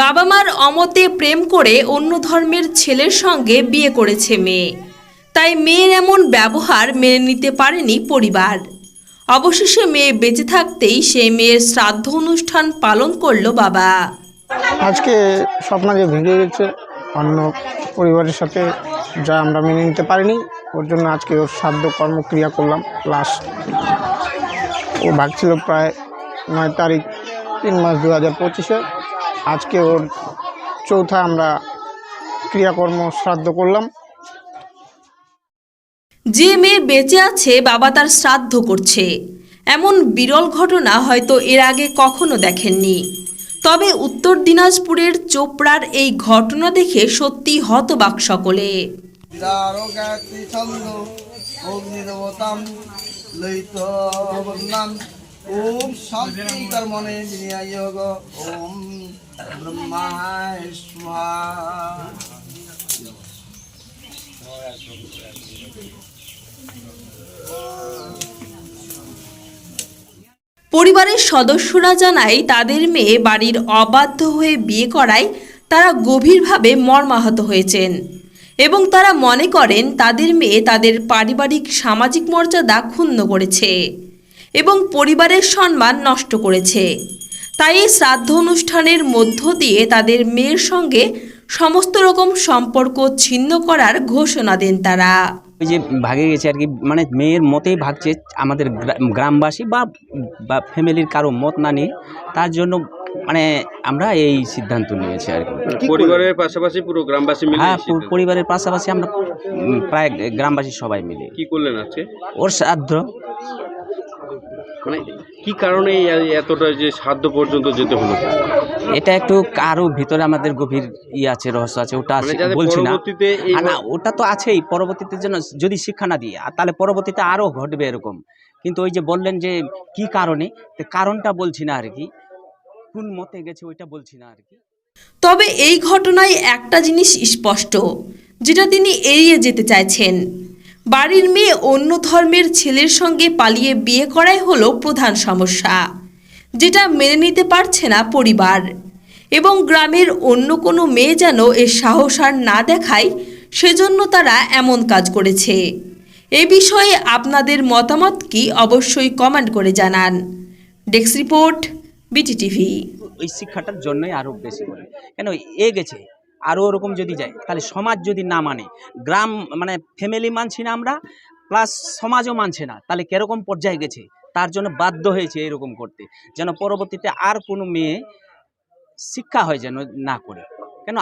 বাবা মার অমতে প্রেম করে অন্য ধর্মের ছেলের সঙ্গে বিয়ে করেছে মেয়ে, তাই মেয়ের এমন ব্যবহার মেনে নিতে পারেনি পরিবার। অবশেষে মেয়ে বেঁচে থাকতেই সেই মেয়ের শ্রাদ্ধ অনুষ্ঠান পালন করল বাবা। আজকে স্বপ্ন যে ভেঙে গেছে অন্য পরিবারের সাথে, যা আমরা মেনে নিতে পারিনি, ওর জন্য আজকে ওর শ্রাদ্ধ কর্মক্রিয়া করলাম। লাস্ট ও ভাগছিল প্রায় 9 তারিখ 3 মাস 2025-এ। আজকে ওর চৌথা আমরা ক্রিয়াকর্ম শ্রাদ্ধ করলাম। যে মেয়ে বেঁচে আছে বাবা তার শ্রাদ্ধ করছে, এমন বিরল ঘটনা হয়তো এর আগে কখনো দেখেননি। তবে উত্তর দিনাজপুরের চোপড়ার এই ঘটনা দেখে সত্যি হতবাক সকলে। ওম শান্তি কর্মণে বিনিয়োগ ওম ব্রহ্মায় স্বাহা। পরিবারের সদস্যরা জানায় তাদের মেয়ে বাড়ির অবাধ্য হয়ে বিয়ে করায় তারা গভীরভাবে মর্মাহত হয়েছেন এবং তারা মনে করেন তাদের মেয়ে তাদের পারিবারিক সামাজিক মর্যাদা ক্ষুণ্ণ করেছে এবং পরিবারের সম্মান নষ্ট করেছে। তাই এই শ্রাদ্ধ অনুষ্ঠানের মধ্য দিয়ে তাদের মেয়ের সঙ্গে সমস্ত রকম সম্পর্ক ছিন্ন করার ঘোষণা দেন তারা। ওই যে ভাগে গেছে আর কি, মানে মেয়ের মতেই ভাগছে, আমাদের গ্রামবাসী বা ফ্যামিলির কারো মত না নিয়ে, তার জন্য মানে আমরা এই সিদ্ধান্ত নিয়েছি আর কি। পরিবারের পাশাপাশি পুরো গ্রামবাসী মিলে? হ্যাঁ, পরিবারের পাশাপাশি আমরা প্রায় গ্রামবাসী সবাই মিলে। কি করলেন আজকে? ওর শ্রাদ্ধ। মানে কি কারণে এতটা যে শ্রাদ্ধ পর্যন্ত যেতে হলো? এটা একটু কারো ভিতরে আমাদের গভীর আছে, রহস্য আছে, ওটা বলছি না। না, ওটা তো আছেই, পরবর্তীতে যেন যদি শিক্ষা না দিয়ে তাহলে পরবর্তীতে আরও ঘটবে এরকম। কিন্তু ওই যে বললেন যে কি কারণে, কারণটা বলছি না আর কি, কোন মতে গেছে ওইটা বলছি না আর কি। তবে এই ঘটনায় একটা জিনিস স্পষ্ট, যেটা তিনি এড়িয়ে যেতে চাইছেন। বাড়ির মেয়ে অন্য ধর্মের ছেলের সঙ্গে পালিয়ে বিয়ে করাই হলো প্রধান সমস্যা, যেটা মেনে নিতে পারছে না পরিবার। এবং গ্রামের অন্য কোনো মেয়ে যেন এর সাহস আর না দেখায়, সেজন্য তারা এমন কাজ করেছে। এ বিষয়ে আপনাদের মতামত কি অবশ্যই কমেন্ট করে জানান। Desk report, BTTV. ওই শিক্ষাটার জন্যই আরও বেশি করে কেন গেছে। আরও ওরকম যদি যায় তাহলে সমাজ যদি না মানে, গ্রাম মানে ফ্যামিলি মানছি না আমরা, প্লাস সমাজও মানছে না, তাহলে কীরকম পর্যায়ে গেছে। তার জন্য বাধ্য হয়েছে এরকম করতে, যেন পরবর্তীতে আর কোনো মেয়ে শিক্ষা হয় যেন না করে। কেন